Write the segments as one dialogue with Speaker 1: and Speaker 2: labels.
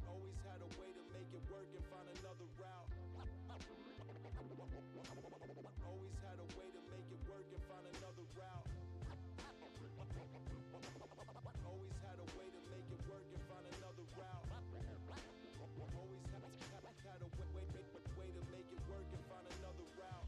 Speaker 1: Always had a way to make it work and find another route. Always had a way to make it work and find another route. Always had a way to make it work and find another route. Always had a way to make it work and find another route.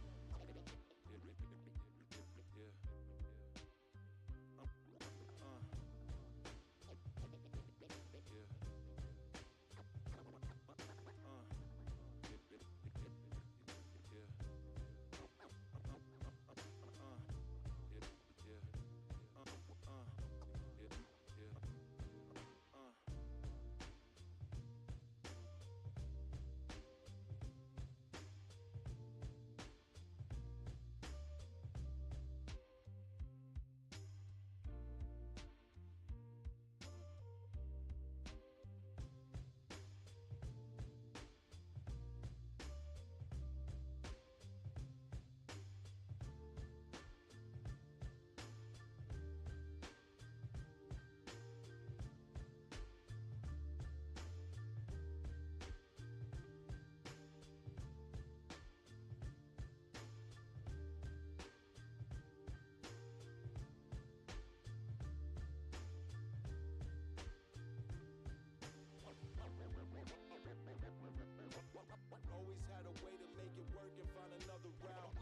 Speaker 1: Always had a way to make it work and find another route.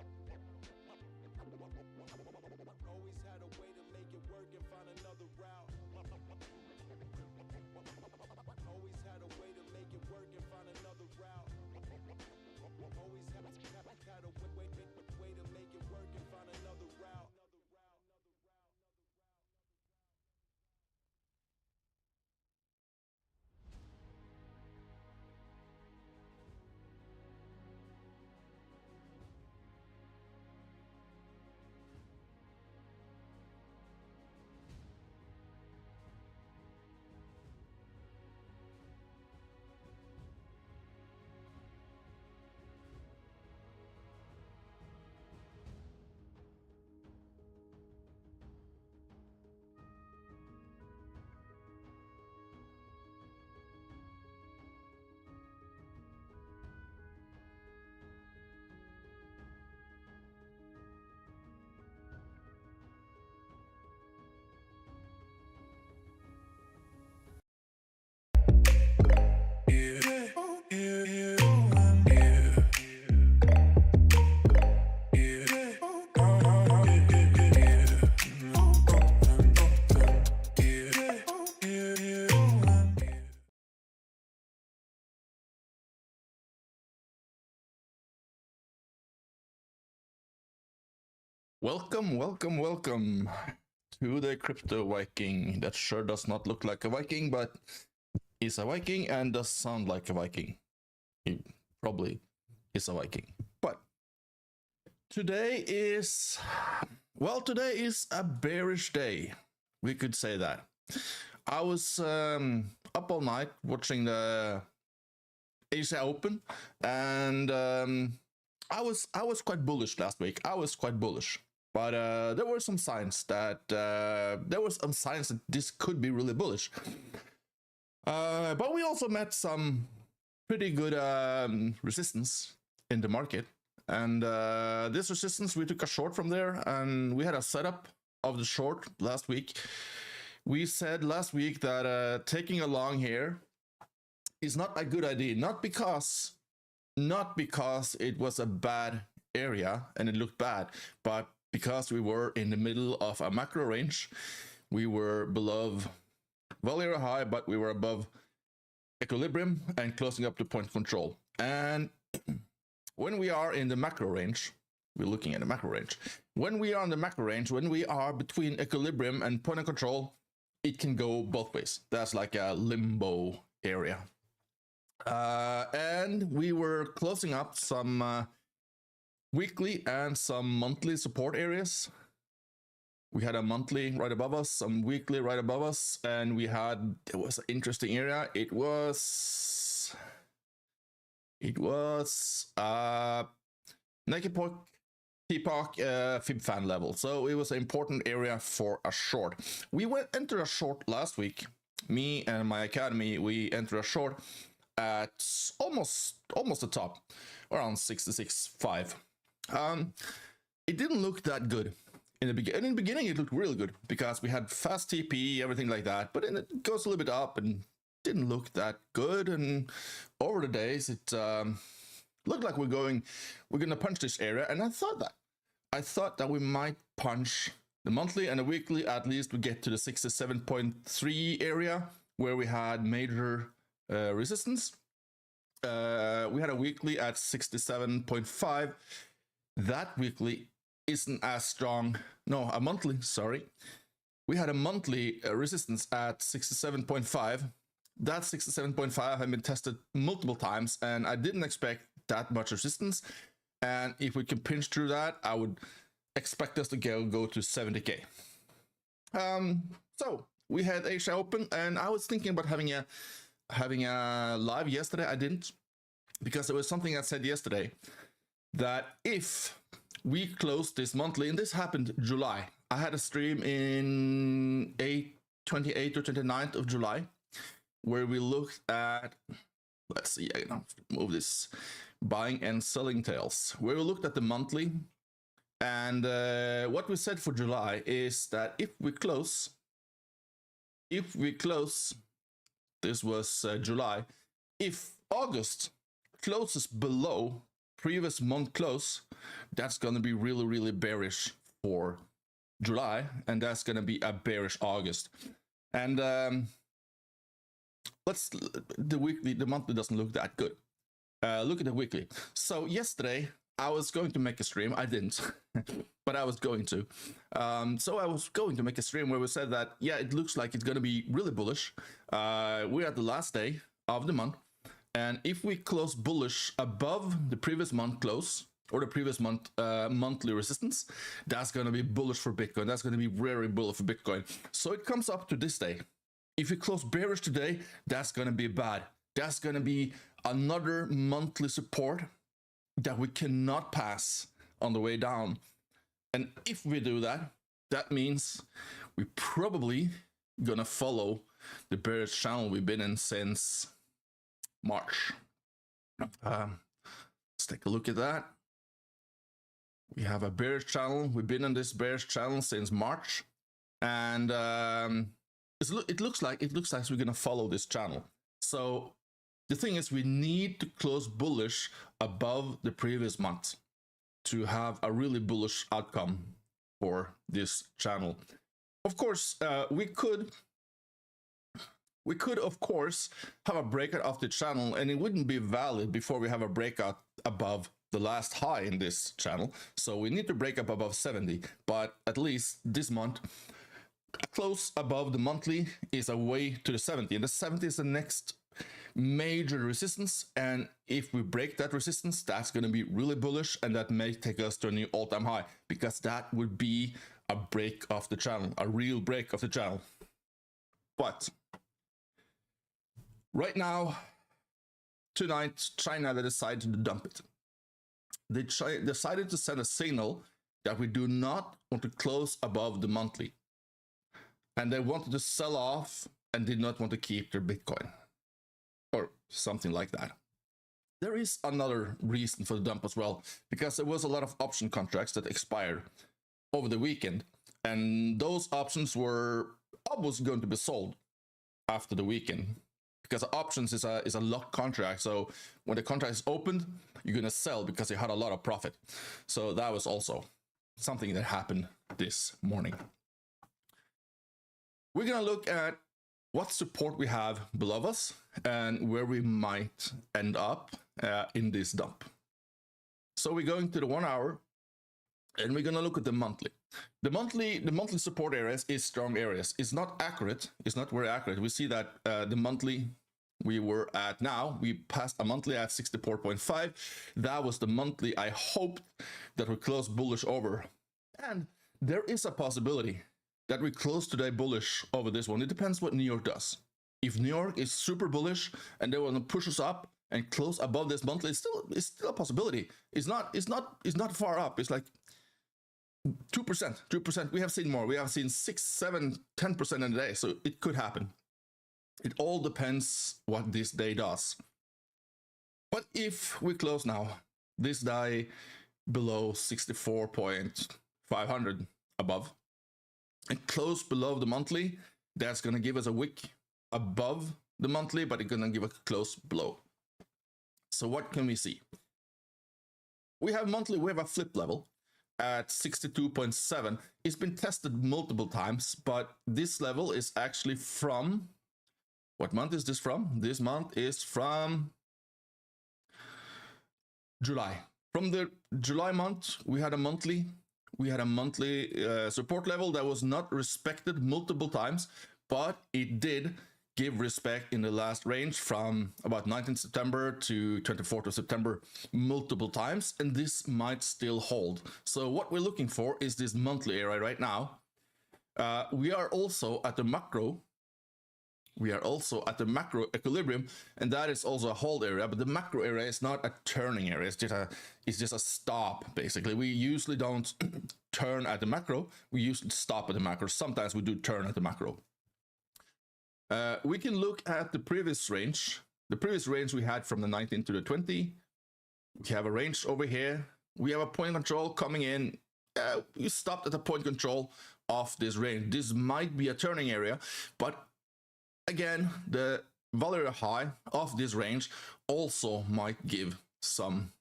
Speaker 1: Always had a way to make it work and find another route. Always had a way to make it work and find another route. Always had a way to make it work and find another route.
Speaker 2: Welcome to the Crypto Viking. That sure does not look like a Viking, but is a Viking and does sound like a Viking. He probably is a Viking. But today is a bearish day. We could say that. I was up all night watching the Asia Open, and I was quite bullish last week. I was quite bullish. But there were some signs that this could be really bullish. But we also met some pretty good resistance in the market. And this resistance, we took a short from there, and we had a setup of the short last week. We said last week that taking a long here is not a good idea, not because it was a bad area and it looked bad, but because we were in the middle of a macro range. We were below value high, but we were above equilibrium and closing up to point control. And when we are in the macro range, we're looking at the macro range. When we are in the macro range, when we are between equilibrium and point of control, it can go both ways. That's like a limbo area. And we were closing up some weekly and some monthly support areas. We had a monthly right above us, some weekly right above us, and it was an interesting area. It was naked pork, TPOC, fib fan level. So it was an important area for a short. We entered a short last week. Me and my academy, we entered a short at almost the top, around 66.5. It didn't look that good in the beginning. In the beginning, it looked really good because we had fast TP, everything like that. But then it goes a little bit up and didn't look that good. And over the days, it looked like we're gonna punch this area. And I thought that we might punch the monthly and the weekly. At least we get to the 67.3 area where we had major resistance. We had a weekly at 67.5. That weekly isn't as strong. No, a monthly, sorry. We had a monthly resistance at 67.5. That 67.5 had been tested multiple times, and I didn't expect that much resistance. And if we can pinch through that, I would expect us to go to 70k. So we had Asia open, and I was thinking about having a live yesterday. I didn't, because there was something I said yesterday that if we closed this monthly, and this happened July. I had a stream in 28th or 29th of July where we looked at, let's see, I can move this, buying and selling tails, where we looked at the monthly. And what we said for July is that if we close, this was July, if August closes below previous month close, that's going to be really, really bearish for July, and that's going to be a bearish August. And the monthly doesn't look that good. Look at the weekly. So yesterday I was going to make a stream. I didn't, but I was going to. So I was going to make a stream where we said that, yeah, it looks like it's going to be really bullish. We're at the last day of the month. And if we close bullish above the previous month close, or the previous month monthly resistance, that's going to be bullish for Bitcoin. That's going to be very bullish for Bitcoin. So it comes up to this day. If we close bearish today, that's going to be bad. That's going to be another monthly support that we cannot pass on the way down. And if we do that, that means we probably going to follow the bearish channel we've been in since March. Let's take a look at that. We have a bearish channel. We've been on this bearish channel since March, and it looks like we're gonna follow this channel. So the thing is, we need to close bullish above the previous month to have a really bullish outcome for this channel. Of course, we could of course have a breakout of the channel, and it wouldn't be valid before we have a breakout above the last high in this channel. So we need to break up above 70, but at least this month, close above the monthly is a way to the 70, and the 70 is the next major resistance. And if we break that resistance, that's going to be really bullish, and that may take us to a new all-time high, because that would be a break of the channel, a real break of the channel. But right now, tonight, China decided to dump it. They decided to send a signal that we do not want to close above the monthly. And they wanted to sell off and did not want to keep their Bitcoin. Or something like that. there is another reason for the dump as well, because there was a lot of option contracts that expired over the weekend, and those options were almost going to be sold after the weekend, because options is a locked contract. So when the contract is opened, you're going to sell because you had a lot of profit. So that was also something that happened this morning. We're going to look at what support we have below us and where we might end up in this dump. So we're going to the 1 hour, and we're going to look at the monthly. The monthly support areas is strong areas. It's not accurate. It's not very accurate. We see that the monthly we were at now, we passed a monthly at 64.5. That was the monthly I hoped that we close bullish over. And there is a possibility that we close today bullish over this one. It depends what New York does. If New York is super bullish and they want to push us up and close above this monthly, it's still a possibility. It's not far up. It's like 2%. We have seen more. We have seen 6, 7, 10% in a day. So it could happen. It all depends what this day does. But if we close now, this day below 64.500 above, and close below the monthly, that's going to give us a wick above the monthly, but it's going to give a close below. So what can we see? We have monthly, we have a flip level at 62.7. It's been tested multiple times, but this level is actually from, what month is this from? This month is from July. From the July month, we had a monthly support level that was not respected multiple times, but it did give respect in the last range from about 19th September to 24th of September multiple times, and this might still hold. So what we're looking for is this monthly area right now. We are also at the macro. We are also at the macro equilibrium, and that is also a hold area, but the macro area is not a turning area. It's just a stop, basically. We usually don't turn at the macro. We usually stop at the macro. Sometimes we do turn at the macro. We can look at the previous range. The previous range we had from the 19 to the 20. We have a range over here. We have a point control coming in. We stopped at the point control of this range. This might be a turning area, but again, the value high of this range also might give some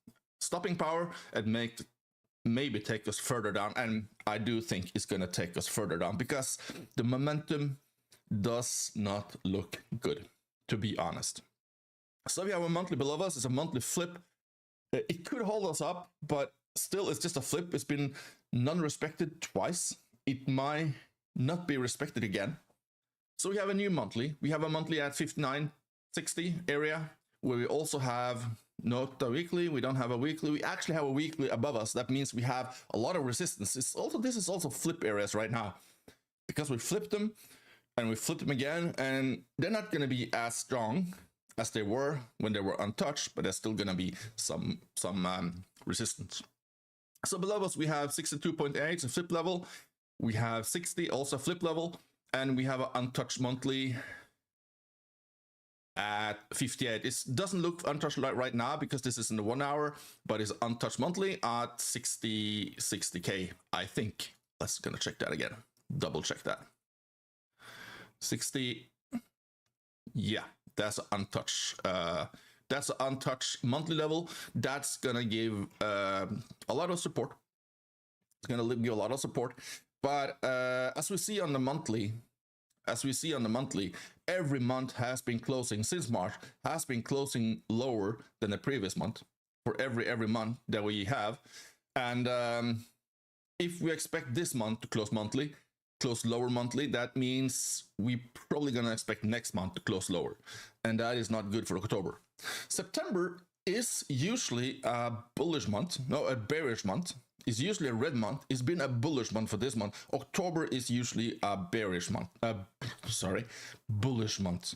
Speaker 2: stopping power and maybe take us further down. And I do think it's going to take us further down because the momentum does not look good, to be honest. So we have a monthly below us. It's a monthly flip. It could hold us up, but still it's just a flip. It's been non-respected twice. It might not be respected again. So we have a new monthly. We have a monthly at 59.60 area, where we also have not a weekly. We don't have a weekly. We actually have a weekly above us. That means we have a lot of resistance. This is also flip areas right now, because we flipped them and we flipped them again, and they're not going to be as strong as they were when they were untouched, but there's still going to be some resistance. So below us we have 62.8, a flip level. We have 60, also a flip level. And we have an untouched monthly at 58. It doesn't look untouched right now because this is in the 1 hour, but it's untouched monthly at 60K, I think. Let's gonna check that again. Double check that. 60. Yeah, that's an untouched. That's an untouched monthly level. That's gonna give a lot of support. It's gonna give a lot of support. But as we see on the monthly, every month has been closing since March, has been closing lower than the previous month for every month that we have. And if we expect this month to close lower monthly, that means we probably gonna expect next month to close lower, and that is not good for October. September is usually a bearish month. It's usually a red month. It's been a bullish month for this month. October is usually a bearish month. Bullish month.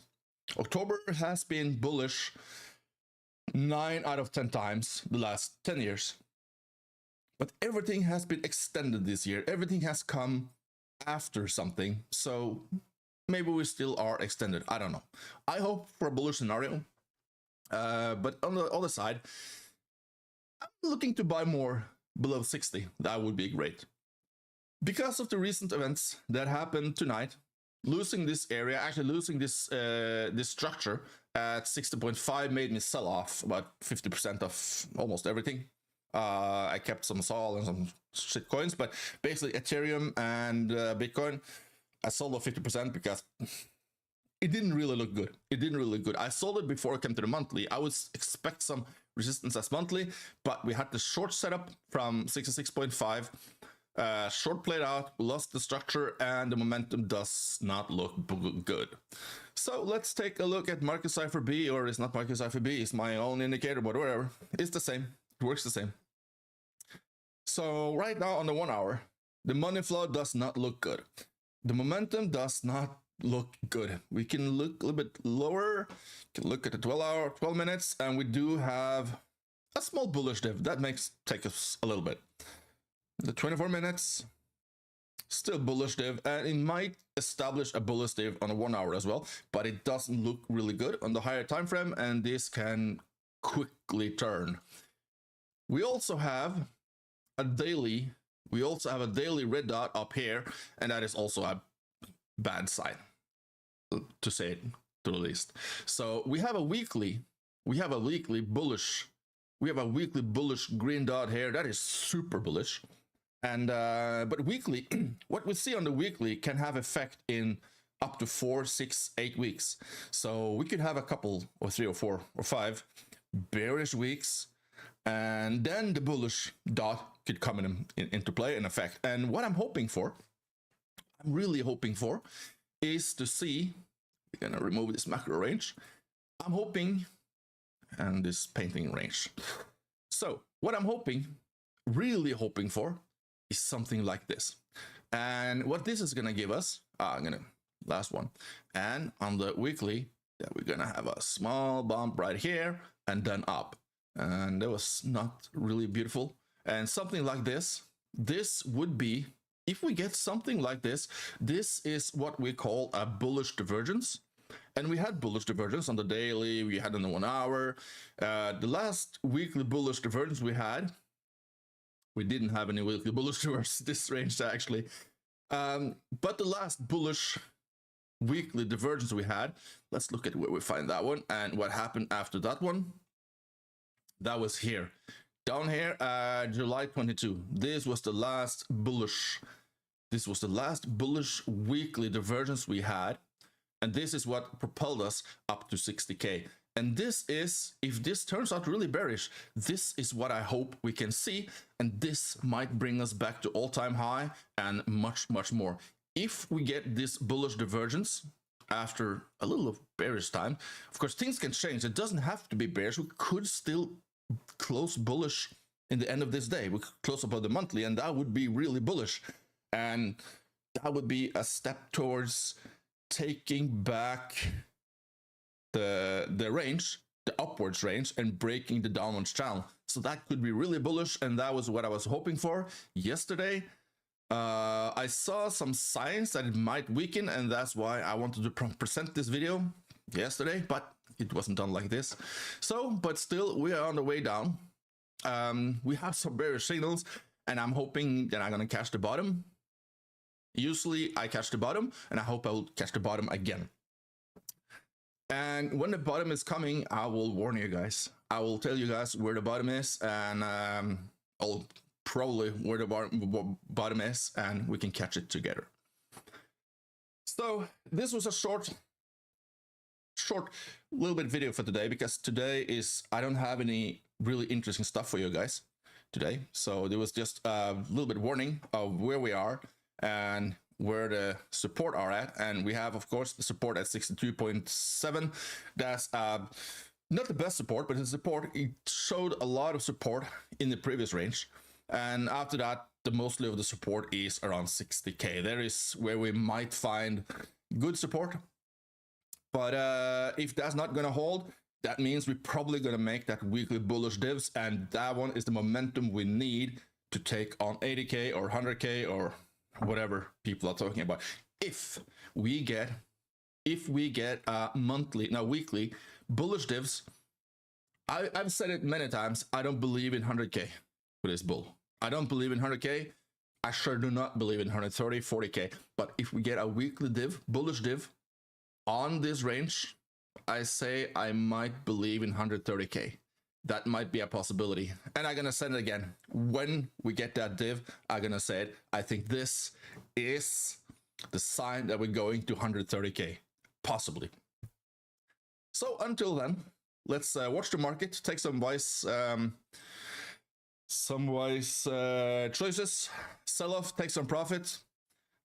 Speaker 2: October has been bullish 9 out of 10 times the last 10 years. But everything has been extended this year. Everything has come after something. So maybe we still are extended. I don't know. I hope for a bullish scenario. But on the other side, I'm looking to buy more below 60. That would be great. Because of the recent events that happened tonight, losing this area, actually losing this structure at 60.5 made me sell off about 50% of almost everything. I kept some Sol and some shit coins, but basically Ethereum and Bitcoin, I sold off 50% because it didn't really look good. It didn't really look good. I sold it before it came to the monthly. I would expect some resistance as monthly, but we had the short setup from 66.5. Short played out, lost the structure, and the momentum does not look good. So let's take a look at market cipher B, or it's not market cipher B, it's my own indicator, but whatever. It's the same. It works the same. So right now on the 1 hour, the money flow does not look good. The momentum does not look good. We can look a little bit lower, can look at the 12 minutes, and we do have a small bullish div. That makes take us a little bit. The 24 minutes, still bullish div, and it might establish a bullish div on a 1 hour as well, but it doesn't look really good on the higher time frame, and this can quickly turn. We also have a daily red dot up here, and that is also a bad sign, to say it to the least. So we have a weekly bullish green dot here. That is super bullish. And but weekly, what we see on the weekly can have effect in up to 4, 6, 8 weeks. So we could have a couple or 3 or 4 or 5 bearish weeks, and then the bullish dot could come into play in effect. And what I'm really hoping for, is to see, we're gonna remove this macro range. I'm hoping, and this painting range. So what I'm really hoping for, is something like this. And what this is gonna give us, last one. And on the weekly, yeah, we're gonna have a small bump right here and then up. And that was not really beautiful. And something like this would be, if we get something like this is what we call a bullish divergence. And we had bullish divergence on the daily, we had on the 1 hour. The last weekly bullish divergence we didn't have any weekly bullish divergence this range actually. But the last bullish weekly divergence we had, let's look at where we find that one and what happened after that one. That was here. Down here, July 22. This was the last bullish weekly divergence we had. And this is what propelled us up to 60K. And this is, if this turns out really bearish, this is what I hope we can see. And this might bring us back to all-time high and much, much more. If we get this bullish divergence after a little of bearish time, of course, things can change. It doesn't have to be bearish. We could still close bullish in the end of this day. We could close above the monthly, and that would be really bullish. And that would be a step towards taking back the range, the upwards range, and breaking the downwards channel. So that could be really bullish, and that was what I was hoping for yesterday. I saw some signs that it might weaken, and that's why I wanted to present this video yesterday, but it wasn't done like this. So, but still, we are on the way down. We have some bearish signals, and I'm hoping that I'm gonna catch the bottom. Usually I catch the bottom, and I hope I will catch the bottom again. And when the bottom is coming, I will warn you guys. I will tell you guys where the bottom is, and I'll probably where the bottom is, and we can catch it together. So this was a short little bit video for today, because today is, I don't have any really interesting stuff for you guys today. So there was just a little bit warning of where we are and where the support are at. And we have, of course, the support at 62.7. That's not the best support, but the support, it showed a lot of support in the previous range. And after that, the mostly of the support is around 60K. There is where we might find good support. But if that's not going to hold, that means we're probably going to make that weekly bullish divs. And that one is the momentum we need to take on 80K or 100K or whatever people are talking about. If we get weekly bullish divs I've said it many times. I don't believe in 100k for this bull. I don't believe in 100k. I sure do not believe in 130, 40k. But if we get a weekly div, bullish div on this range, I say I might believe in 130k. That might be a possibility. And I'm gonna say it again. When we get that div, I'm gonna say it. I think this is the sign that we're going to 130k, possibly. So until then, let's watch the market, take some wise choices, sell off, take some profit,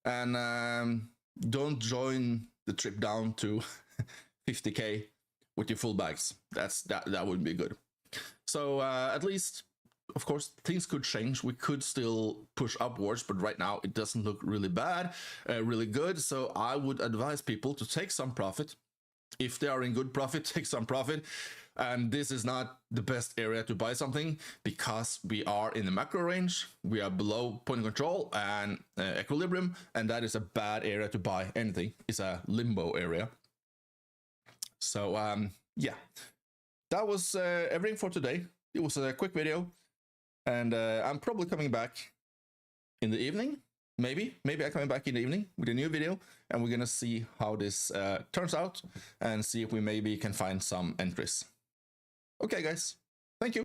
Speaker 2: and don't join the trip down to 50k with your full bags. That wouldn't be good. So at least, of course, things could change. We could still push upwards, but right now it doesn't look really bad, really good. So I would advise people to take some profit. If they are in good profit, take some profit. And this is not the best area to buy something because we are in the macro range. We are below point of control and equilibrium, and that is a bad area to buy anything. It's a limbo area. So yeah, that was everything for today. It was a quick video, and I'm probably coming back in the evening. Maybe I'm coming back in the evening with a new video, and we're gonna see how this turns out and see if we maybe can find some entries. Okay, guys.